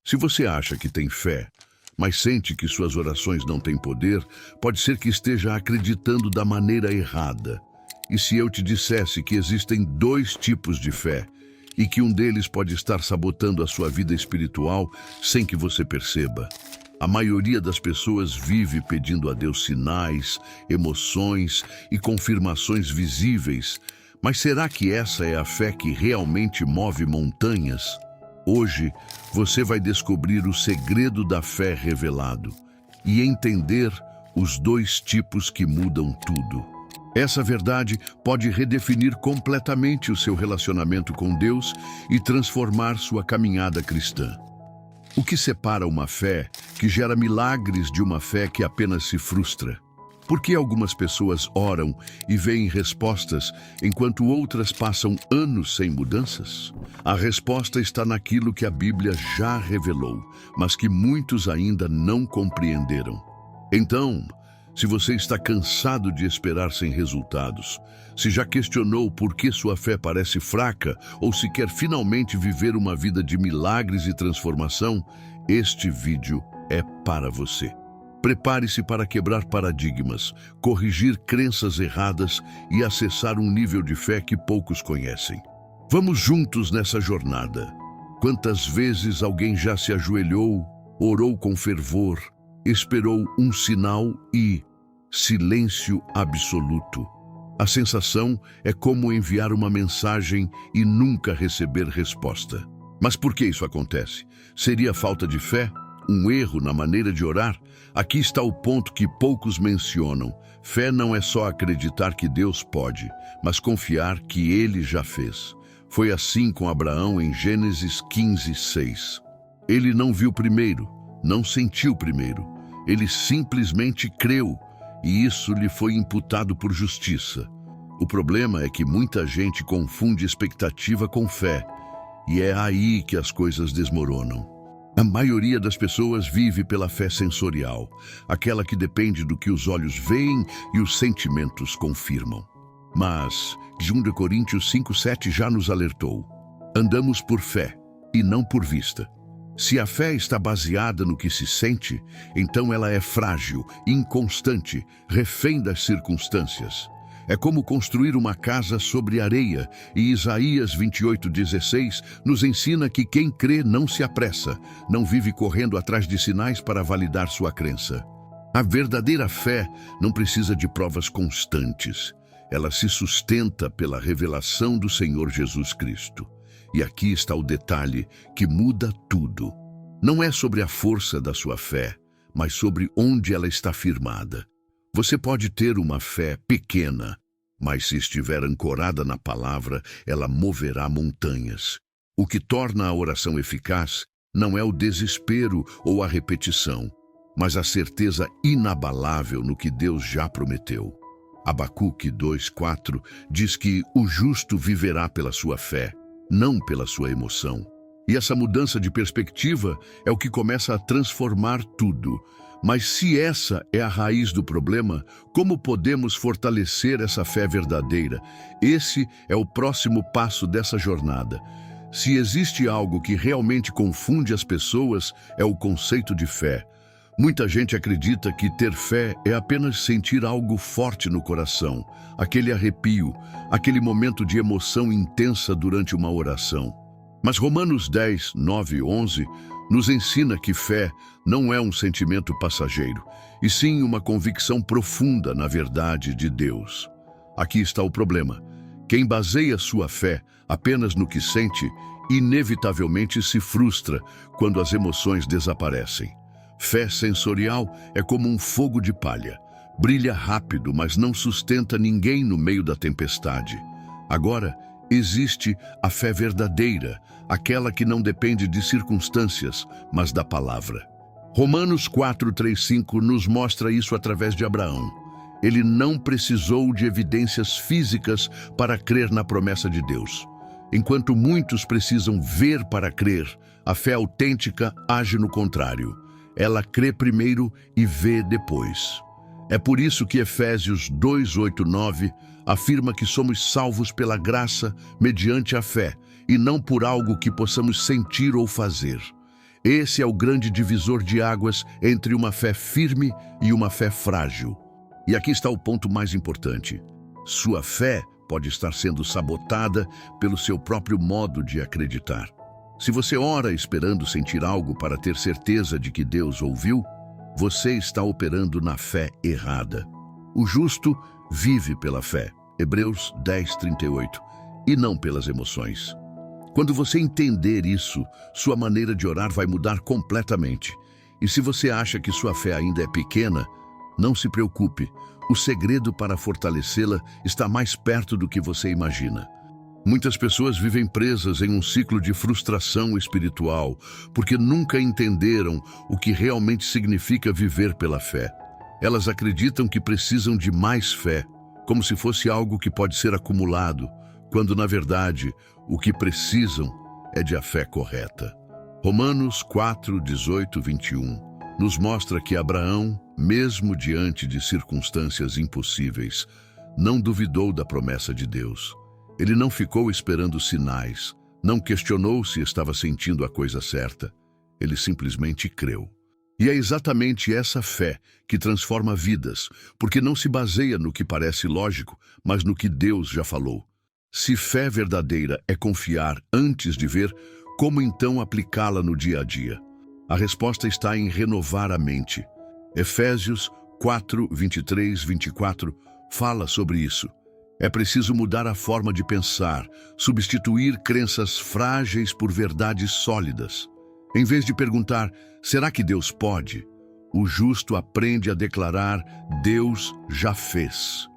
Se você acha que tem fé, mas sente que suas orações não têm poder, pode ser que esteja acreditando da maneira errada. E se eu te dissesse que existem dois tipos de fé, e que um deles pode estar sabotando a sua vida espiritual sem que você perceba? A maioria das pessoas vive pedindo a Deus sinais, emoções e confirmações visíveis. Mas será que essa é a fé que realmente move montanhas? Hoje, você vai descobrir o segredo da fé revelado e entender os dois tipos que mudam tudo. Essa verdade pode redefinir completamente o seu relacionamento com Deus e transformar sua caminhada cristã. O que separa uma fé que gera milagres de uma fé que apenas se frustra? Por que algumas pessoas oram e veem respostas, enquanto outras passam anos sem mudanças? A resposta está naquilo que a Bíblia já revelou, mas que muitos ainda não compreenderam. Então, se você está cansado de esperar sem resultados, se já questionou por que sua fé parece fraca ou se quer finalmente viver uma vida de milagres e transformação, este vídeo é para você. Prepare-se para quebrar paradigmas, corrigir crenças erradas e acessar um nível de fé que poucos conhecem. Vamos juntos nessa jornada. Quantas vezes alguém já se ajoelhou, orou com fervor, esperou um sinal e silêncio absoluto? A sensação é como enviar uma mensagem e nunca receber resposta. Mas por que isso acontece? Seria falta de fé? Um erro na maneira de orar? Aqui está o ponto que poucos mencionam. Fé não é só acreditar que Deus pode, mas confiar que Ele já fez. Foi assim com Abraão em Gênesis 15:6. Ele não viu primeiro, não sentiu primeiro. Ele simplesmente creu, e isso lhe foi imputado por justiça. O problema é que muita gente confunde expectativa com fé, e é aí que as coisas desmoronam. A maioria das pessoas vive pela fé sensorial, aquela que depende do que os olhos veem e os sentimentos confirmam. Mas 2 Coríntios 5:7 já nos alertou: andamos por fé e não por vista. Se a fé está baseada no que se sente, então ela é frágil, inconstante, refém das circunstâncias. É como construir uma casa sobre areia, e Isaías 28:16 nos ensina que quem crê não se apressa, não vive correndo atrás de sinais para validar sua crença. A verdadeira fé não precisa de provas constantes. Ela se sustenta pela revelação do Senhor Jesus Cristo. E aqui está o detalhe que muda tudo. Não é sobre a força da sua fé, mas sobre onde ela está firmada. Você pode ter uma fé pequena, mas se estiver ancorada na palavra, ela moverá montanhas. O que torna a oração eficaz não é o desespero ou a repetição, mas a certeza inabalável no que Deus já prometeu. Abacuque 2:4 diz que o justo viverá pela sua fé, não pela sua emoção. E essa mudança de perspectiva é o que começa a transformar tudo. Mas se essa é a raiz do problema, como podemos fortalecer essa fé verdadeira? Esse é o próximo passo dessa jornada. Se existe algo que realmente confunde as pessoas, é o conceito de fé. Muita gente acredita que ter fé é apenas sentir algo forte no coração, aquele arrepio, aquele momento de emoção intensa durante uma oração. Mas Romanos 10:9-11 nos ensina que fé não é um sentimento passageiro, e sim uma convicção profunda na verdade de Deus. Aqui está o problema. Quem baseia sua fé apenas no que sente, inevitavelmente se frustra quando as emoções desaparecem. Fé sensorial é como um fogo de palha. Brilha rápido, mas não sustenta ninguém no meio da tempestade. Agora, existe a fé verdadeira, aquela que não depende de circunstâncias, mas da palavra. Romanos 4:3-5 nos mostra isso através de Abraão. Ele não precisou de evidências físicas para crer na promessa de Deus. Enquanto muitos precisam ver para crer, a fé autêntica age no contrário. Ela crê primeiro e vê depois. É por isso que Efésios 2:8-9 afirma que somos salvos pela graça mediante a fé, e não por algo que possamos sentir ou fazer. Esse é o grande divisor de águas entre uma fé firme e uma fé frágil. E aqui está o ponto mais importante. Sua fé pode estar sendo sabotada pelo seu próprio modo de acreditar. Se você ora esperando sentir algo para ter certeza de que Deus ouviu, você está operando na fé errada. O justo vive pela fé, Hebreus 10:38, e não pelas emoções. Quando você entender isso, sua maneira de orar vai mudar completamente. E se você acha que sua fé ainda é pequena, não se preocupe. O segredo para fortalecê-la está mais perto do que você imagina. Muitas pessoas vivem presas em um ciclo de frustração espiritual, porque nunca entenderam o que realmente significa viver pela fé. Elas acreditam que precisam de mais fé, como se fosse algo que pode ser acumulado, quando, na verdade, o que precisam é de a fé correta. Romanos 4:18-21 nos mostra que Abraão, mesmo diante de circunstâncias impossíveis, não duvidou da promessa de Deus. Ele não ficou esperando sinais, não questionou se estava sentindo a coisa certa. Ele simplesmente creu. E é exatamente essa fé que transforma vidas, porque não se baseia no que parece lógico, mas no que Deus já falou. Se fé verdadeira é confiar antes de ver, como então aplicá-la no dia a dia? A resposta está em renovar a mente. Efésios 4:23-24 fala sobre isso. É preciso mudar a forma de pensar, substituir crenças frágeis por verdades sólidas. Em vez de perguntar, será que Deus pode? O justo aprende a declarar, Deus já fez.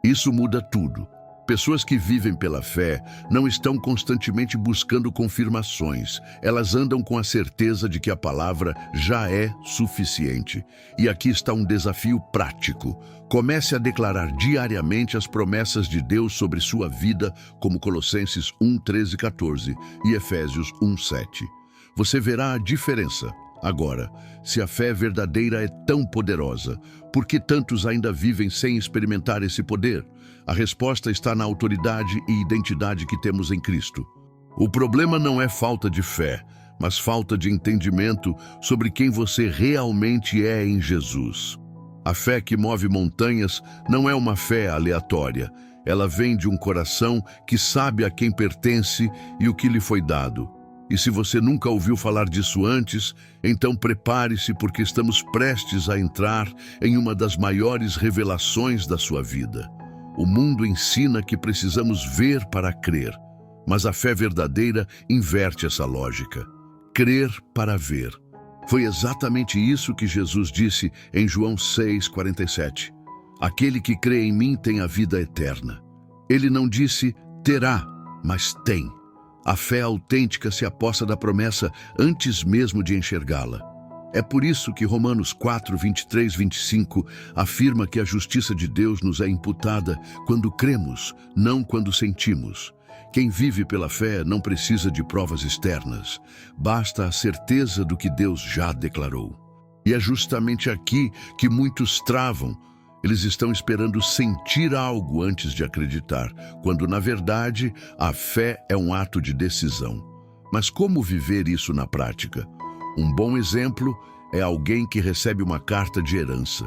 Isso muda tudo. Pessoas que vivem pela fé não estão constantemente buscando confirmações. Elas andam com a certeza de que a palavra já é suficiente. E aqui está um desafio prático. Comece a declarar diariamente as promessas de Deus sobre sua vida, como Colossenses 1:13-14 e Efésios 1:7. Você verá a diferença. Agora, se a fé verdadeira é tão poderosa, por que tantos ainda vivem sem experimentar esse poder? A resposta está na autoridade e identidade que temos em Cristo. O problema não é falta de fé, mas falta de entendimento sobre quem você realmente é em Jesus. A fé que move montanhas não é uma fé aleatória. Ela vem de um coração que sabe a quem pertence e o que lhe foi dado. E se você nunca ouviu falar disso antes, então prepare-se, porque estamos prestes a entrar em uma das maiores revelações da sua vida. O mundo ensina que precisamos ver para crer, mas a fé verdadeira inverte essa lógica. Crer para ver. Foi exatamente isso que Jesus disse em João 6:47. Aquele que crê em mim tem a vida eterna. Ele não disse terá, mas tem. A fé autêntica se aposta da promessa antes mesmo de enxergá-la. É por isso que Romanos 4:23-25 afirma que a justiça de Deus nos é imputada quando cremos, não quando sentimos. Quem vive pela fé não precisa de provas externas. Basta a certeza do que Deus já declarou. E é justamente aqui que muitos travam. Eles estão esperando sentir algo antes de acreditar, quando, na verdade, a fé é um ato de decisão. Mas como viver isso na prática? Um bom exemplo é alguém que recebe uma carta de herança.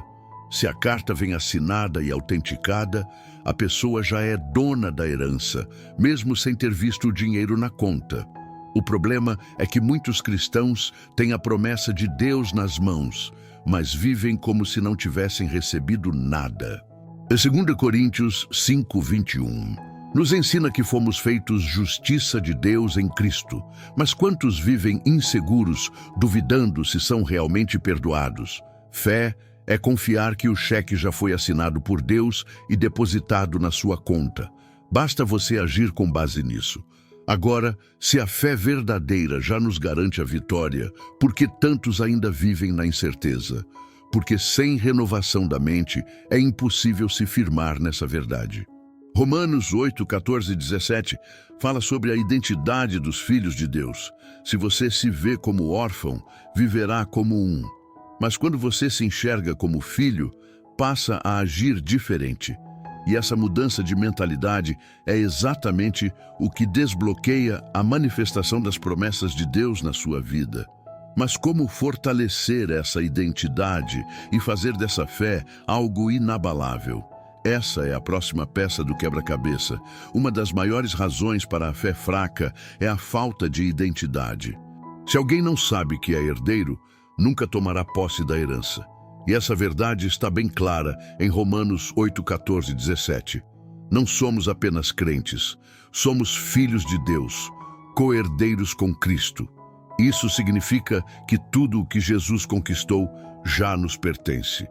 Se a carta vem assinada e autenticada, a pessoa já é dona da herança, mesmo sem ter visto o dinheiro na conta. O problema é que muitos cristãos têm a promessa de Deus nas mãos, mas vivem como se não tivessem recebido nada. 2 Coríntios 5:21 nos ensina que fomos feitos justiça de Deus em Cristo. Mas quantos vivem inseguros, duvidando se são realmente perdoados? Fé é confiar que o cheque já foi assinado por Deus e depositado na sua conta. Basta você agir com base nisso. Agora, se a fé verdadeira já nos garante a vitória, por que tantos ainda vivem na incerteza? Porque sem renovação da mente é impossível se firmar nessa verdade. Romanos 8:14-17 fala sobre a identidade dos filhos de Deus. Se você se vê como órfão, viverá como um. Mas quando você se enxerga como filho, passa a agir diferente. E essa mudança de mentalidade é exatamente o que desbloqueia a manifestação das promessas de Deus na sua vida. Mas como fortalecer essa identidade e fazer dessa fé algo inabalável? Essa é a próxima peça do quebra-cabeça. Uma das maiores razões para a fé fraca é a falta de identidade. Se alguém não sabe que é herdeiro, nunca tomará posse da herança. E essa verdade está bem clara em Romanos 8, 14 e 17. Não somos apenas crentes, somos filhos de Deus, co-herdeiros com Cristo. Isso significa que tudo o que Jesus conquistou já nos pertence.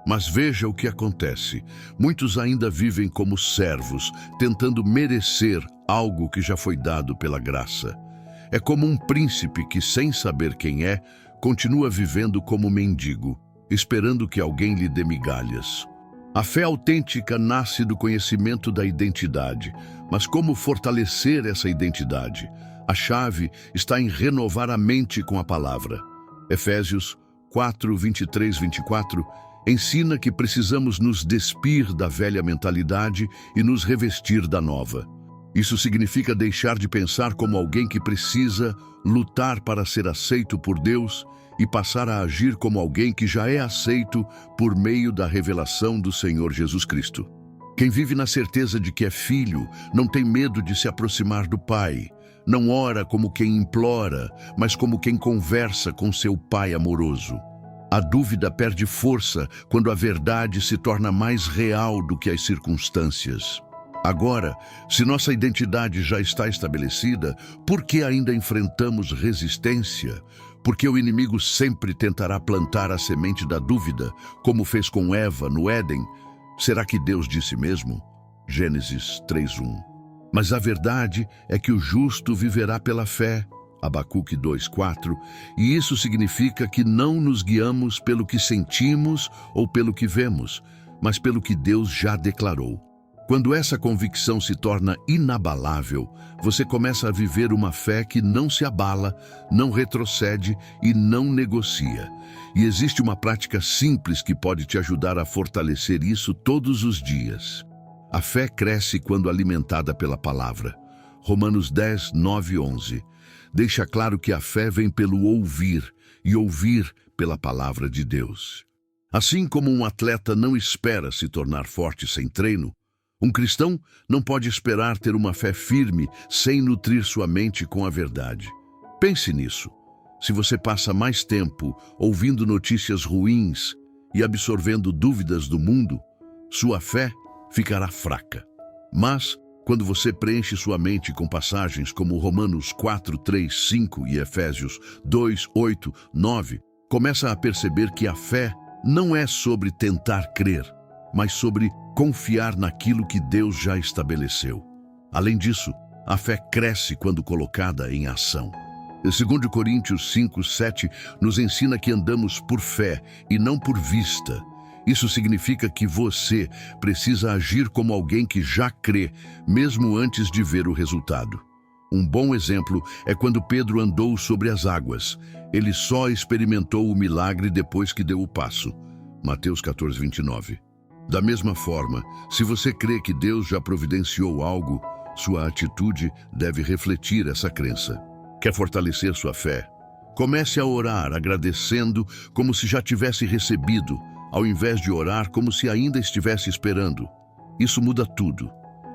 Mas veja o que acontece. Muitos ainda vivem como servos, tentando merecer algo que já foi dado pela graça. É como um príncipe que, sem saber quem é, continua vivendo como mendigo, esperando que alguém lhe dê migalhas. A fé autêntica nasce do conhecimento da identidade, mas como fortalecer essa identidade? A chave está em renovar a mente com a palavra. Efésios 4, 23, 24 ensina que precisamos nos despir da velha mentalidade e nos revestir da nova. Isso significa deixar de pensar como alguém que precisa lutar para ser aceito por Deus e passar a agir como alguém que já é aceito por meio da revelação do Senhor Jesus Cristo. Quem vive na certeza de que é filho não tem medo de se aproximar do Pai. Não ora como quem implora, mas como quem conversa com seu Pai amoroso. A dúvida perde força quando a verdade se torna mais real do que as circunstâncias. Agora, se nossa identidade já está estabelecida, por que ainda enfrentamos resistência? Porque o inimigo sempre tentará plantar a semente da dúvida, como fez com Eva no Éden. Será que Deus disse mesmo? Gênesis 3:1. Mas a verdade é que o justo viverá pela fé, Abacuque 2:4, e isso significa que não nos guiamos pelo que sentimos ou pelo que vemos, mas pelo que Deus já declarou. Quando essa convicção se torna inabalável, você começa a viver uma fé que não se abala, não retrocede e não negocia. E existe uma prática simples que pode te ajudar a fortalecer isso todos os dias. A fé cresce quando alimentada pela palavra. Romanos 10, 9 e 11. Deixa claro que a fé vem pelo ouvir, e ouvir pela palavra de Deus. Assim como um atleta não espera se tornar forte sem treino, um cristão não pode esperar ter uma fé firme sem nutrir sua mente com a verdade. Pense nisso. Se você passa mais tempo ouvindo notícias ruins e absorvendo dúvidas do mundo, sua fé ficará fraca. Mas, quando você preenche sua mente com passagens como Romanos 4, 3, 5 e Efésios 2, 8, 9, começa a perceber que a fé não é sobre tentar crer, mas sobre confiar naquilo que Deus já estabeleceu. Além disso, a fé cresce quando colocada em ação. 2 Coríntios 5, 7 nos ensina que andamos por fé e não por vista. Isso significa que você precisa agir como alguém que já crê, mesmo antes de ver o resultado. Um bom exemplo é quando Pedro andou sobre as águas. Ele só experimentou o milagre depois que deu o passo. Mateus 14, 29. Da mesma forma, se você crê que Deus já providenciou algo, sua atitude deve refletir essa crença. Quer fortalecer sua fé? Comece a orar agradecendo como se já tivesse recebido, ao invés de orar como se ainda estivesse esperando. Isso muda tudo.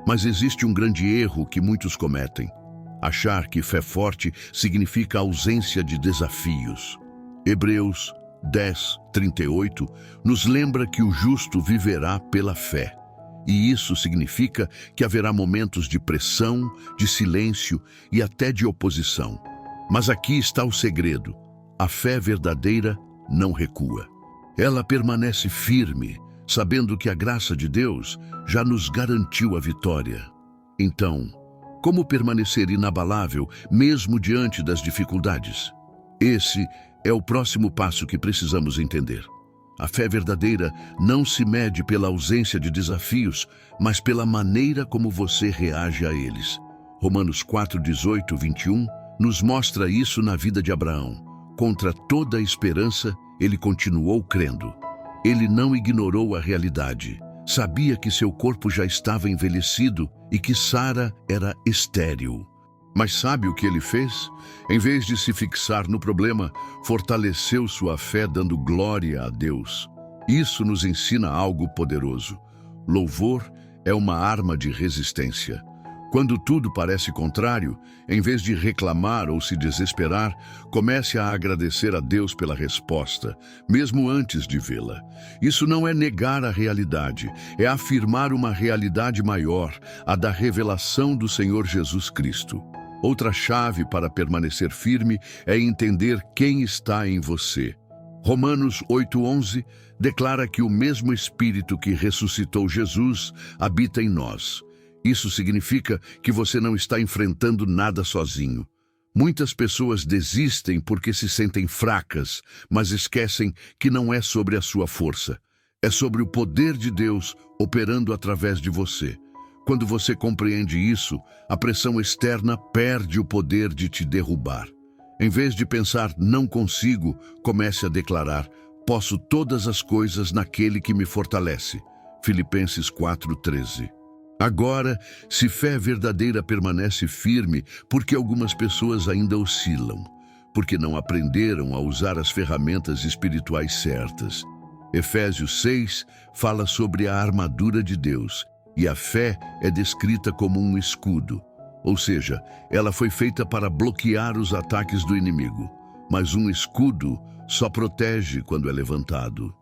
Mas existe um grande erro que muitos cometem: achar que fé forte significa ausência de desafios. Hebreus 10, 38 nos lembra que o justo viverá pela fé. E isso significa que haverá momentos de pressão, de silêncio e até de oposição. Mas aqui está o segredo: a fé verdadeira não recua. Ela permanece firme, sabendo que a graça de Deus já nos garantiu a vitória. Então, como permanecer inabalável mesmo diante das dificuldades? Esse é o próximo passo que precisamos entender. A fé verdadeira não se mede pela ausência de desafios, mas pela maneira como você reage a eles. Romanos 4, 18, 21 nos mostra isso na vida de Abraão. Contra toda a esperança, ele continuou crendo. Ele não ignorou a realidade. Sabia que seu corpo já estava envelhecido e que Sara era estéril. Mas sabe o que ele fez? Em vez de se fixar no problema, fortaleceu sua fé dando glória a Deus. Isso nos ensina algo poderoso. Louvor é uma arma de resistência. Quando tudo parece contrário, em vez de reclamar ou se desesperar, comece a agradecer a Deus pela resposta, mesmo antes de vê-la. Isso não é negar a realidade, é afirmar uma realidade maior, a da revelação do Senhor Jesus Cristo. Outra chave para permanecer firme é entender quem está em você. Romanos 8:11 declara que o mesmo Espírito que ressuscitou Jesus habita em nós. Isso significa que você não está enfrentando nada sozinho. Muitas pessoas desistem porque se sentem fracas, mas esquecem que não é sobre a sua força. É sobre o poder de Deus operando através de você. Quando você compreende isso, a pressão externa perde o poder de te derrubar. Em vez de pensar, não consigo, comece a declarar, posso todas as coisas naquele que me fortalece. Filipenses 4:13. Agora, se fé verdadeira permanece firme, porque algumas pessoas ainda oscilam, porque não aprenderam a usar as ferramentas espirituais certas. Efésios 6 fala sobre a armadura de Deus, e a fé é descrita como um escudo. Ou seja, ela foi feita para bloquear os ataques do inimigo, mas um escudo só protege quando é levantado.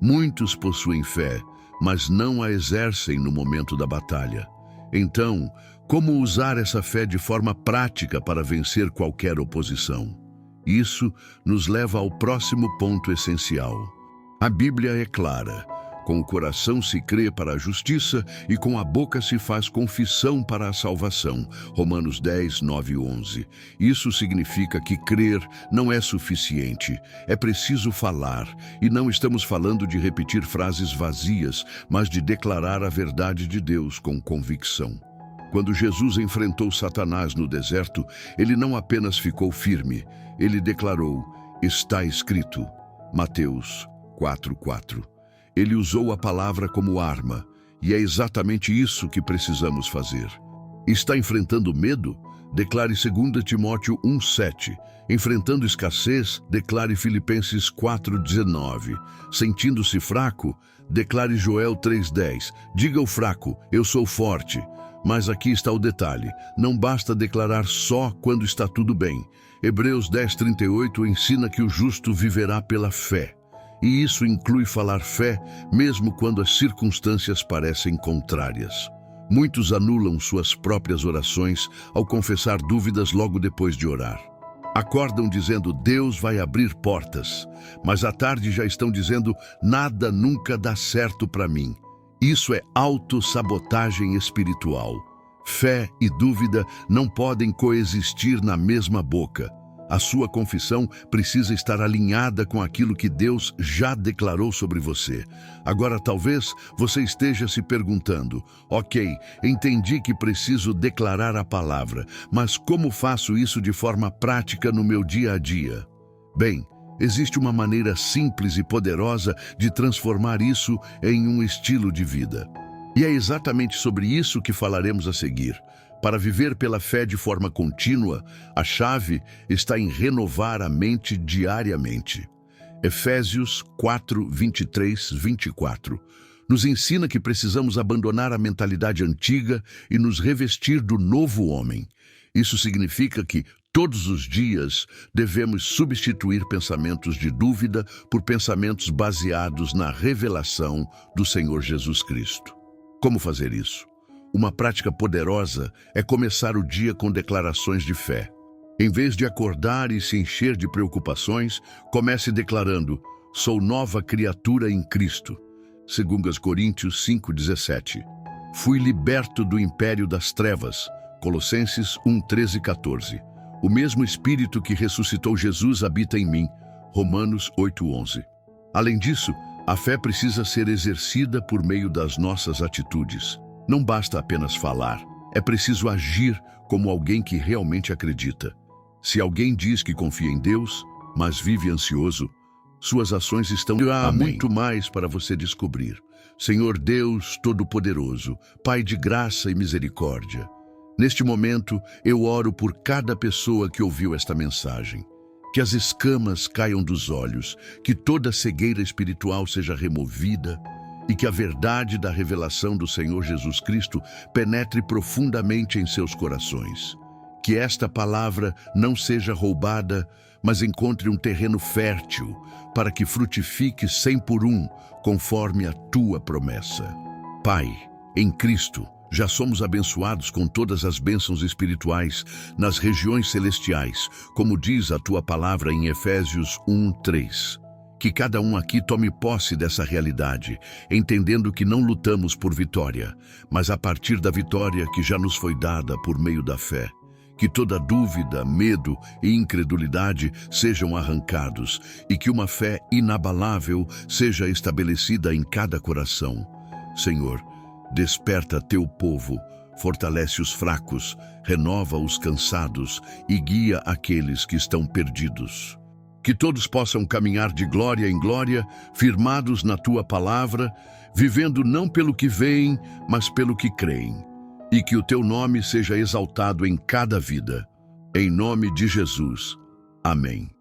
Muitos possuem fé, mas não a exercem no momento da batalha. Então, como usar essa fé de forma prática para vencer qualquer oposição? Isso nos leva ao próximo ponto essencial. A Bíblia é clara. Com o coração se crê para a justiça e com a boca se faz confissão para a salvação. Romanos 10, 9 e 11. Isso significa que crer não é suficiente. É preciso falar. E não estamos falando de repetir frases vazias, mas de declarar a verdade de Deus com convicção. Quando Jesus enfrentou Satanás no deserto, ele não apenas ficou firme, ele declarou, está escrito. Mateus 4:4. Ele usou a palavra como arma, e é exatamente isso que precisamos fazer. Está enfrentando medo? Declare 2 Timóteo 1:7. Enfrentando escassez? Declare Filipenses 4:19. Sentindo-se fraco? Declare Joel 3:10. Diga ao fraco, eu sou forte. Mas aqui está o detalhe, não basta declarar só quando está tudo bem. Hebreus 10:38 ensina que o justo viverá pela fé. E isso inclui falar fé, mesmo quando as circunstâncias parecem contrárias. Muitos anulam suas próprias orações ao confessar dúvidas logo depois de orar. Acordam dizendo, Deus vai abrir portas, mas à tarde já estão dizendo, nada nunca dá certo para mim. Isso é autossabotagem espiritual. Fé e dúvida não podem coexistir na mesma boca. A sua confissão precisa estar alinhada com aquilo que Deus já declarou sobre você. Agora, talvez você esteja se perguntando, ok, entendi que preciso declarar a palavra, mas como faço isso de forma prática no meu dia a dia? Bem, existe uma maneira simples e poderosa de transformar isso em um estilo de vida. E é exatamente sobre isso que falaremos a seguir. Para viver pela fé de forma contínua, a chave está em renovar a mente diariamente. Efésios 4, 23, 24 nos ensina que precisamos abandonar a mentalidade antiga e nos revestir do novo homem. Isso significa que, todos os dias, devemos substituir pensamentos de dúvida por pensamentos baseados na revelação do Senhor Jesus Cristo. Como fazer isso? Uma prática poderosa é começar o dia com declarações de fé. Em vez de acordar e se encher de preocupações, comece declarando, sou nova criatura em Cristo. 2 Coríntios 5:17. Fui liberto do império das trevas. Colossenses 1, 13 e 14. O mesmo Espírito que ressuscitou Jesus habita em mim. Romanos 8:11. Além disso, a fé precisa ser exercida por meio das nossas atitudes. Não basta apenas falar, é preciso agir como alguém que realmente acredita. Se alguém diz que confia em Deus, mas vive ansioso, suas ações estão... Há muito mais para você descobrir. Senhor Deus Todo-Poderoso, Pai de graça e misericórdia, Neste momento, eu oro por cada pessoa que ouviu esta mensagem. Que as escamas caiam dos olhos, que toda cegueira espiritual seja removida e que a verdade da revelação do Senhor Jesus Cristo penetre profundamente em seus corações. Que esta palavra não seja roubada, mas encontre um terreno fértil para que frutifique 100 por 1, conforme a tua promessa. Pai, em Cristo, já somos abençoados com todas as bênçãos espirituais nas regiões celestiais, como diz a tua palavra em Efésios 1:3. Que cada um aqui tome posse dessa realidade, entendendo que não lutamos por vitória, mas a partir da vitória que já nos foi dada por meio da fé. Que toda dúvida, medo e incredulidade sejam arrancados e que uma fé inabalável seja estabelecida em cada coração. Senhor, desperta teu povo, fortalece os fracos, renova os cansados e guia aqueles que estão perdidos. Que todos possam caminhar de glória em glória, firmados na tua palavra, vivendo não pelo que veem, mas pelo que creem. E que o teu nome seja exaltado em cada vida. Em nome de Jesus. Amém.